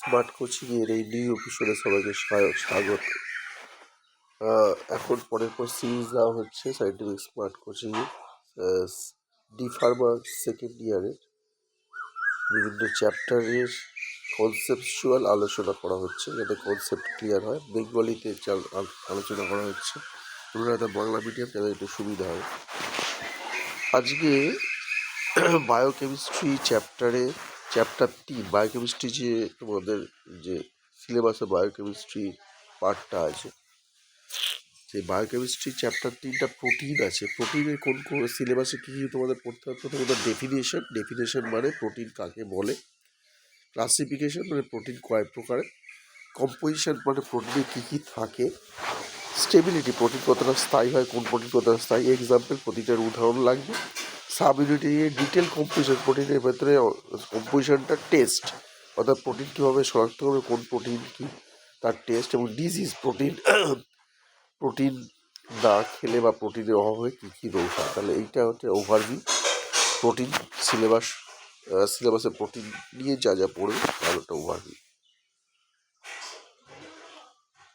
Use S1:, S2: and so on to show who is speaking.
S1: Smart কোচিংয়ের এই new এপিসোডে সবাইকে স্বাগত। এখন পরের পর সিরিজ দেওয়া হচ্ছে সায়েন্টিফিক স্মার্ট কোচিংয়ে ডি ফার্মা সেকেন্ড ইয়ারের বিভিন্ন চ্যাপ্টারের কনসেপচুয়াল আলোচনা করা হচ্ছে, যাতে কনসেপ্ট ক্লিয়ার হয়। বেঙ্গলিতে আলোচনা করা হচ্ছে, তোমরা বাংলা মিডিয়াম যাদের একটু সুবিধা হয়। আজকে বায়োকেমিস্ট্রি চ্যাপ্টার 3 বায়োকেমিস্ট্রি, যে তোমাদের যে সিলেবাসে বায়োকেমিস্ট্রি পার্টটা আছে, সেই বায়োকেমিস্ট্রি চ্যাপ্টার 3টা প্রোটিন আছে। প্রোটিনের কোন কোন সিলেবাসে কী কী তোমাদের পড়তে হবে? প্রথমত ডেফিনেশন মানে প্রোটিন কাকে বলে, ক্লাসিফিকেশন মানে প্রোটিন কয় প্রকারের, কম্পোজিশন মানে প্রোটিনে কী কী থাকে, স্টেবিলিটি প্রোটিন কতটা স্থায়ী হয়, কোন প্রোটিন কতটা স্থায়ী, এক্সাম্পল প্রতিটার উদাহরণ লাগবে। সাব ইউনিটি ডিটেল কম্পোজিশন, প্রোটিনের ভেতরে কম্পোজিশনটা টেস্ট, অর্থাৎ প্রোটিন কীভাবে শনাক্ত করবে, কোন প্রোটিন কী তার টেস্ট, এবং ডিজিজ প্রোটিন না খেলে বা প্রোটিনের অভাবে কী কী রোগ হয়। তাহলে এইটা হচ্ছে ওভারভিউ প্রোটিন সিলেবাসে প্রোটিন নিয়ে যা যা পড়বে তাহলে একটা ওভারভিউ।